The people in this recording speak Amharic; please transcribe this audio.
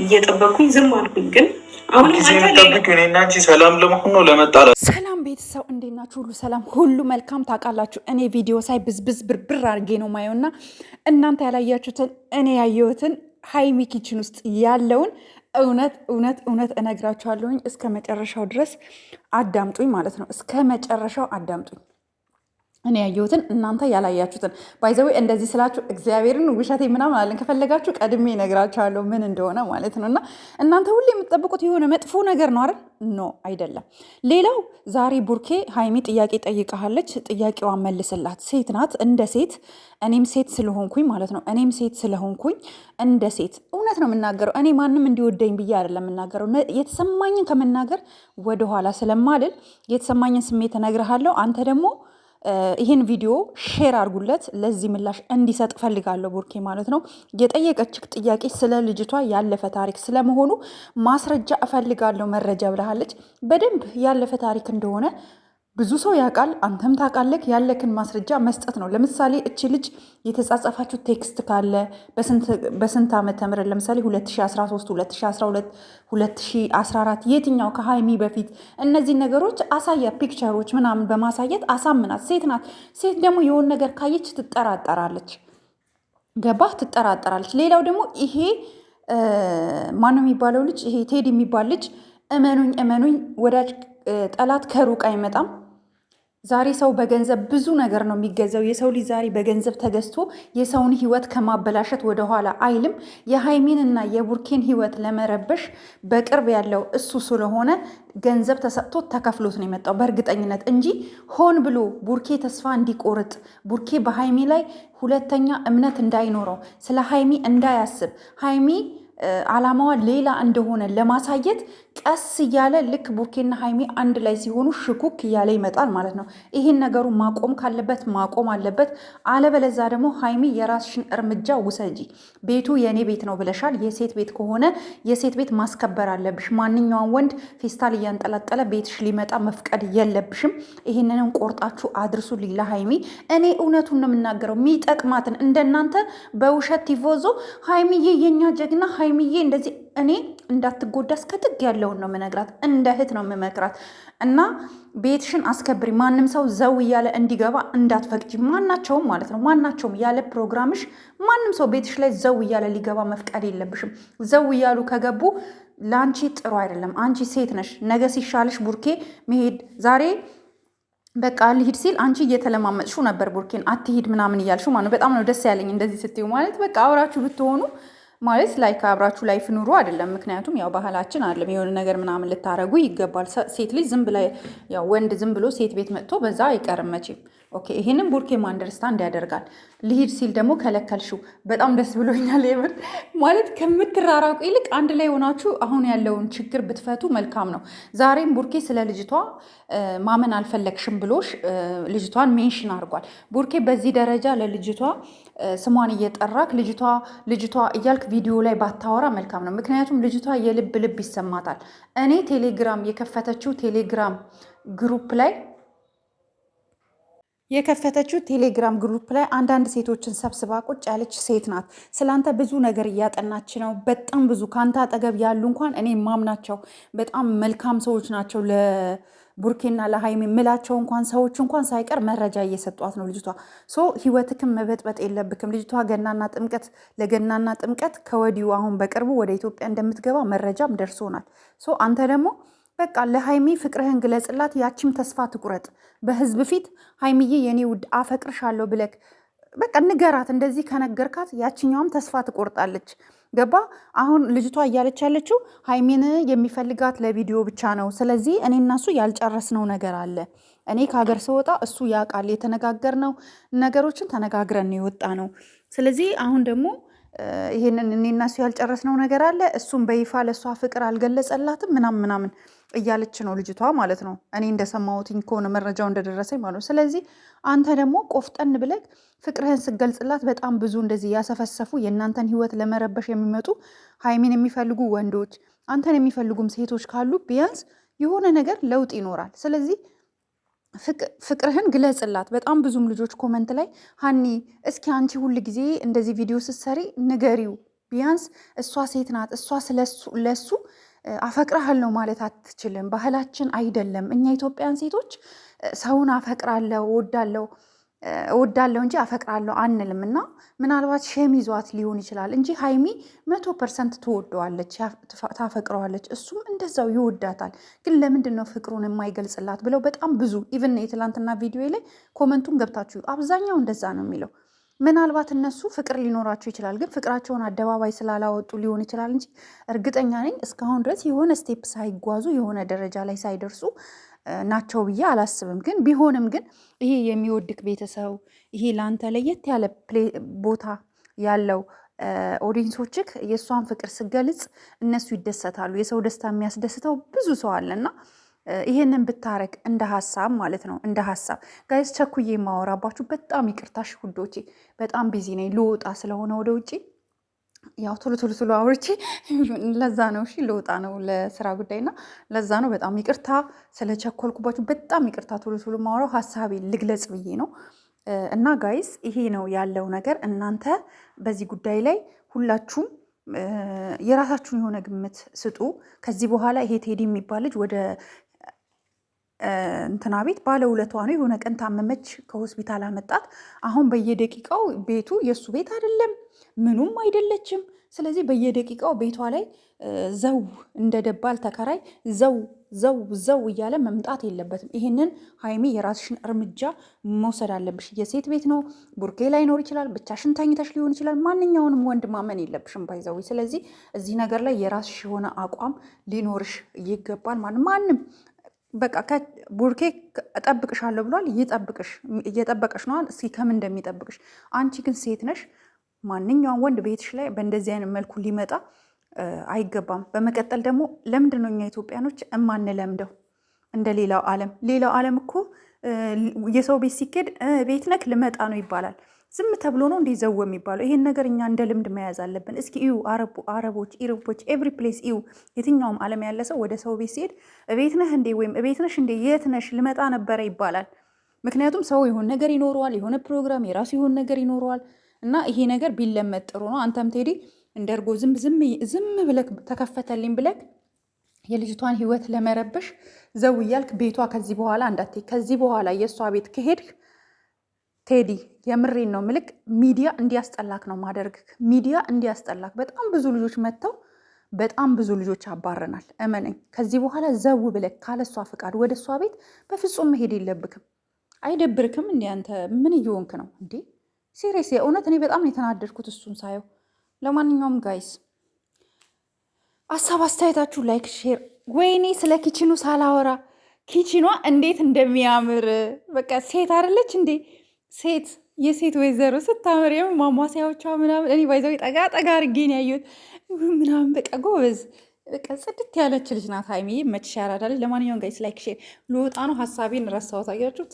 እየጠበኩኝ ዝም አልኩኝ። ግን አሁን ሰላም ለመሆን ነው ለመጣላት። ሰላም ቤተሰብ እንዴት ናችሁ? ሁሉ ሰላም፣ ሁሉ መልካም። ታውቃላችሁ እኔ ቪዲዮ ሳይ ብዝብዝ ብርብር አድርጌ ነው ማየው እና እናንተ ያላያችሁትን እኔ ያየሁትን ሀይሚ ኪችን ውስጥ ያለውን እውነት እውነት እውነት እነግራችኋለሁኝ። እስከ መጨረሻው ድረስ አዳምጡኝ ማለት ነው። እስከ መጨረሻው አዳምጡኝ። እኔ ያየሁትን እናንተ ያላያችሁትን። ባይዘዌ እንደዚህ ስላችሁ እግዚአብሔርን ውሸቴ ምናምን አለን። ከፈለጋችሁ ቀድሜ እነግራችኋለሁ ምን እንደሆነ ማለት ነው። እና እናንተ ሁሌ የምትጠብቁት የሆነ መጥፎ ነገር ነው አይደል? ኖ አይደለም። ሌላው ዛሬ ቡርኬ ሀይሚ ጥያቄ ጠይቃለች። ጥያቄዋን መልስላት። ሴት ናት። እንደ ሴት እኔም ሴት ስለሆንኩኝ ማለት ነው እኔም ሴት ስለሆንኩኝ እንደ ሴት እውነት ነው የምናገረው። እኔ ማንም እንዲወደኝ ብዬ አይደለም የምናገረው። የተሰማኝን ከመናገር ወደኋላ ስለማልል የተሰማኝን ስሜት እነግርሃለሁ። አንተ ደግሞ ይህን ቪዲዮ ሼር አድርጉለት። ለዚህ ምላሽ እንዲሰጥ ፈልጋለሁ ቡርኬ ማለት ነው። የጠየቀችክ ጥያቄ ስለ ልጅቷ ያለፈ ታሪክ ስለመሆኑ ማስረጃ እፈልጋለሁ፣ መረጃ ብለሃለች። በደንብ ያለፈ ታሪክ እንደሆነ ብዙ ሰው ያውቃል፣ አንተም ታውቃለህ። ያለክን ማስረጃ መስጠት ነው። ለምሳሌ እቺ ልጅ የተጻጻፋችሁ ቴክስት ካለ በስንት ዓመተ ምህረት ለምሳሌ 2013፣ 2012፣ 2014 የትኛው ከሀይሚ በፊት እነዚህ ነገሮች አሳያ፣ ፒክቸሮች ምናምን በማሳየት አሳምናት። ሴት ናት። ሴት ደግሞ የሆነ ነገር ካየች ትጠራጠራለች። ገባህ? ትጠራጠራለች። ሌላው ደግሞ ይሄ ማነው የሚባለው ልጅ፣ ይሄ ቴዲ የሚባል ልጅ እመኑኝ እመኑኝ ወዳጅ ጠላት ከሩቅ አይመጣም። ዛሬ ሰው በገንዘብ ብዙ ነገር ነው የሚገዛው። የሰው ልጅ ዛሬ በገንዘብ ተገዝቶ የሰውን ሕይወት ከማበላሸት ወደኋላ አይልም። የሀይሚንና የቡርኬን ሕይወት ለመረበሽ በቅርብ ያለው እሱ ስለሆነ ገንዘብ ተሰጥቶት ተከፍሎት ነው የመጣው በእርግጠኝነት እንጂ ሆን ብሎ ቡርኬ ተስፋ እንዲቆርጥ፣ ቡርኬ በሀይሚ ላይ ሁለተኛ እምነት እንዳይኖረው፣ ስለ ሀይሚ እንዳያስብ፣ ሀይሚ አላማዋ ሌላ እንደሆነ ለማሳየት ቀስ እያለ ልክ ቡርኬና ሀይሚ አንድ ላይ ሲሆኑ ሽኩክ እያለ ይመጣል ማለት ነው። ይህን ነገሩ ማቆም ካለበት ማቆም አለበት። አለበለዛ ደግሞ ሀይሚ የራስሽን እርምጃ ውሰጂ። ቤቱ የእኔ ቤት ነው ብለሻል። የሴት ቤት ከሆነ የሴት ቤት ማስከበር አለብሽ። ማንኛውም ወንድ ፌስታል እያንጠለጠለ ቤትሽ ሊመጣ መፍቀድ የለብሽም። ይህንንም ቆርጣችሁ አድርሱ ሊላ ሀይሚ። እኔ እውነቱን ነው የምናገረው። የሚጠቅማትን እንደናንተ በውሸት ቲፎዞ ሀይሚዬ የኛ ጀግና ሀይሚዬ እንደዚህ እኔ እንዳትጎዳ እስከ ጥግ ያለውን ነው የምነግራት። እንደ እህት ነው የምመክራት። እና ቤትሽን አስከብሪ። ማንም ሰው ዘው እያለ እንዲገባ እንዳትፈቅጂ። ማናቸውም ማለት ነው ማናቸውም ያለ ፕሮግራምሽ ማንም ሰው ቤትሽ ላይ ዘው እያለ ሊገባ መፍቀድ የለብሽም። ዘው እያሉ ከገቡ ለአንቺ ጥሩ አይደለም። አንቺ ሴት ነሽ። ነገ ሲሻልሽ ቡርኬ መሄድ ዛሬ በቃ ልሂድ ሲል አንቺ እየተለማመጥሽው ነበር ቡርኬን አትሂድ ምናምን እያልሽው ማለት ነው። በጣም ነው ደስ ያለኝ እንደዚህ ስትዩ ማለት በቃ አብራችሁ ብትሆኑ ማለት ላይ ከአብራችሁ ላይፍ ኑሮ አይደለም። ምክንያቱም ያው ባህላችን አይደለም የሆነ ነገር ምናምን ልታረጉ ይገባል። ሴት ልጅ ዝም ብላ ያው ወንድ ዝም ብሎ ሴት ቤት መጥቶ በዛ አይቀርም መቼም። ኦኬ ይሄንን ቡርኬም አንደርስታንድ ያደርጋል። ልሂድ ሲል ደግሞ ከለከልሽው። በጣም ደስ ብሎኛል የምር ማለት ከምትራራቁ ይልቅ አንድ ላይ ሆናችሁ አሁን ያለውን ችግር ብትፈቱ መልካም ነው። ዛሬም ቡርኬ ስለ ልጅቷ ማመን አልፈለግሽም ብሎሽ ልጅቷን ሜንሽን አድርጓል። ቡርኬ በዚህ ደረጃ ለልጅቷ ስሟን እየጠራክ ልጅቷ እያልክ ቪዲዮ ላይ ባታወራ መልካም ነው። ምክንያቱም ልጅቷ የልብ ልብ ይሰማታል። እኔ ቴሌግራም የከፈተችው ቴሌግራም ግሩፕ ላይ አንዳንድ ሴቶችን ሰብስባ ቁጭ ያለች ሴት ናት። ስላንተ ብዙ ነገር እያጠናች ነው። በጣም ብዙ ከአንተ አጠገብ ያሉ እንኳን እኔ ማምናቸው በጣም መልካም ሰዎች ናቸው። ለቡርኬና ለሀይሚ ምላቸው እንኳን ሰዎች እንኳን ሳይቀር መረጃ እየሰጧት ነው ልጅቷ። ህይወትክም መበጥበጥ የለብክም። ልጅቷ ለገናና ጥምቀት ከወዲሁ አሁን በቅርቡ ወደ ኢትዮጵያ እንደምትገባ መረጃም ደርሶናል። አንተ ደግሞ በቃ ለሀይሚ ፍቅርህን ግለጽላት። ያቺም ተስፋ ትቁረጥ። በህዝብ ፊት ሀይሚዬ የኔ ውድ አፈቅርሻለሁ ብለክ በቃ ንገራት። እንደዚህ ከነገርካት ያችኛውም ተስፋ ትቆርጣለች። ገባ? አሁን ልጅቷ እያለች ያለችው ሀይሚን የሚፈልጋት ለቪዲዮ ብቻ ነው። ስለዚህ እኔ እና እሱ ያልጨረስነው ነገር አለ። እኔ ከሀገር ስወጣ እሱ ያውቃል። የተነጋገርነው ነገሮችን ተነጋግረን የወጣ ነው። ስለዚህ አሁን ደግሞ ይሄንን እኔ እና እሱ ያልጨረስነው ነገር አለ። እሱም በይፋ ለእሷ ፍቅር አልገለጸላትም ምናምን እያለች ነው ልጅቷ ማለት ነው። እኔ እንደሰማሁትኝ ከሆነ መረጃው እንደደረሰኝ ማለት ነው። ስለዚህ አንተ ደግሞ ቆፍጠን ብለህ ፍቅርህን ስገልጽላት በጣም ብዙ እንደዚህ ያሰፈሰፉ የእናንተን ህይወት ለመረበሽ የሚመጡ ሀይሚን የሚፈልጉ ወንዶች፣ አንተን የሚፈልጉም ሴቶች ካሉ ቢያንስ የሆነ ነገር ለውጥ ይኖራል። ስለዚህ ፍቅርህን ግለጽላት። በጣም ብዙም ልጆች ኮመንት ላይ ሀኒ እስኪ አንቺ ሁል ጊዜ እንደዚህ ቪዲዮ ስትሰሪ ንገሪው ቢያንስ እሷ ሴት ናት። እሷ ለሱ አፈቅርሃለሁ ማለት አትችልም። ባህላችን አይደለም። እኛ ኢትዮጵያን ሴቶች ሰውን አፈቅራለሁ እወዳለሁ እንጂ አፈቅራለሁ አንልም። እና ምናልባት ሼም ይዟት ሊሆን ይችላል እንጂ ሀይሚ 100% ትወደዋለች፣ ታፈቅረዋለች። እሱም እንደዛው ይወዳታል። ግን ለምንድን ነው ፍቅሩን የማይገልጽላት ብለው በጣም ብዙ ኢቭን የትላንትና ቪዲዮ ላይ ኮመንቱን ገብታችሁ አብዛኛው እንደዛ ነው የሚለው። ምናልባት እነሱ ፍቅር ሊኖራቸው ይችላል፣ ግን ፍቅራቸውን አደባባይ ስላላወጡ ሊሆን ይችላል እንጂ እርግጠኛ ነኝ እስካሁን ድረስ የሆነ ስቴፕ ሳይጓዙ የሆነ ደረጃ ላይ ሳይደርሱ ናቸው ብዬ አላስብም። ግን ቢሆንም ግን ይሄ የሚወድክ ቤተሰብ ይሄ ለአንተ ለየት ያለ ቦታ ያለው ኦዲንሶችክ የእሷን ፍቅር ስገልጽ እነሱ ይደሰታሉ። የሰው ደስታ የሚያስደስተው ብዙ ሰው አለና ይሄንን ብታረግ እንደ ሀሳብ ማለት ነው። እንደ ሀሳብ ጋይስ ቸኩዬ የማወራባችሁ በጣም ይቅርታሽ ውዶቼ፣ በጣም ቢዚ ነኝ። ልወጣ ስለሆነ ወደ ውጭ ያው ቶሎ አውርቼ ለዛ ነው። እሺ ልወጣ ነው ለስራ ጉዳይና ለዛ ነው። በጣም ይቅርታ ስለቸኮልኩባችሁ፣ በጣም ይቅርታ። ቶሎ ማወራው ሀሳቤ ልግለጽ ብዬ ነው። እና ጋይስ ይሄ ነው ያለው ነገር። እናንተ በዚህ ጉዳይ ላይ ሁላችሁም የራሳችሁን የሆነ ግምት ስጡ። ከዚህ በኋላ ይሄ ቴዲ የሚባል ልጅ ወደ እንትና ቤት ባለውለቷ ነው። የሆነ ቀን ታመመች፣ ከሆስፒታል አመጣት። አሁን በየደቂቃው ቤቱ የእሱ ቤት አይደለም፣ ምኑም አይደለችም። ስለዚህ በየደቂቃው ቤቷ ላይ ዘው እንደ ደባል ተከራይ ዘው እያለ መምጣት የለበትም። ይህንን ሀይሚ የራስሽን እርምጃ መውሰድ አለብሽ። የሴት ቤት ነው፣ ቡርኬ ላይኖር ይችላል፣ ብቻሽን ተኝተሽ ሊሆን ይችላል። ማንኛውንም ወንድ ማመን የለብሽም ባይዘዊ። ስለዚህ እዚህ ነገር ላይ የራስሽ የሆነ አቋም ሊኖርሽ ይገባል። ማንም በቃ ቡርኬ እጠብቅሻለሁ ብሏል። እየጠበቀሽ ነዋል። እስኪ ከምን እንደሚጠብቅሽ። አንቺ ግን ሴት ነሽ። ማንኛውም ወንድ ቤትሽ ላይ በእንደዚህ አይነት መልኩ ሊመጣ አይገባም። በመቀጠል ደግሞ ለምንድን ነው እኛ ኢትዮጵያኖች እማንለምደው እንደ ሌላው ዓለም? ሌላው ዓለም እኮ የሰው ቤት ሲኬድ ቤት ነክ ልመጣ ነው ይባላል። ዝም ተብሎ ነው እንዴ ዘው የሚባለው? ይሄን ነገር እኛ እንደ ልምድ መያዝ አለብን። እስኪ እዩ፣ አረቦች፣ ኢሮፖች፣ ኤቭሪ ፕሌስ እዩ። የትኛውም ዓለም ያለ ሰው ወደ ሰው ቤት ሲሄድ ቤት ነህ እንዴ ወይም ቤት ነሽ እንዴ የት ነሽ ልመጣ ነበረ ይባላል። ምክንያቱም ሰው የሆነ ነገር ይኖረዋል፣ የሆነ ፕሮግራም የራሱ የሆነ ነገር ይኖረዋል። እና ይሄ ነገር ቢለመድ ጥሩ ነው። አንተም ቴዲ እንደርጎ ዝም ብለክ ተከፈተልኝ ብለክ የልጅቷን ህይወት ለመረበሽ ዘው እያልክ ቤቷ ከዚህ በኋላ እንዳትሄድ። ከዚህ በኋላ የእሷ ቤት ከሄድክ ቴዲ የምሬን ነው ምልክ ሚዲያ እንዲያስጠላክ ነው ማደርግክ። ሚዲያ እንዲያስጠላክ በጣም ብዙ ልጆች መጥተው በጣም ብዙ ልጆች አባረናል። እመነኝ። ከዚህ በኋላ ዘው ብለክ ካለሷ ፍቃድ ወደ እሷ ቤት በፍጹም መሄድ የለብክም። አይደብርክም? እንዲ አንተ ምን እየሆንክ ነው እንዴ? ሲሪየስ የእውነት እኔ በጣም ነው የተናደድኩት እሱን ሳየው። ለማንኛውም ጋይስ ሀሳብ አስተያየታችሁ ላይክ፣ ሼር። ወይኔ ስለ ኪችኑ ሳላወራ ኪችኗ እንዴት እንደሚያምር በቃ ሴት አይደለች እንዴ? ሴት የሴት ወይዘሮ ስታምር ማሟሲያዎቿ ምናምን እኔ ባይዘው ጠጋ አድርጌ ነው ያየሁት ምናምን በቃ ጎበዝ በቃ ጽድት ያለች ልጅ ናት ሀይሚ። መችሽ ያራዳለች። ለማንኛውም ጋይስ ላይክ ሼር። ልወጣ ነው። ሀሳቤን ረሳሁት። አያችሁት?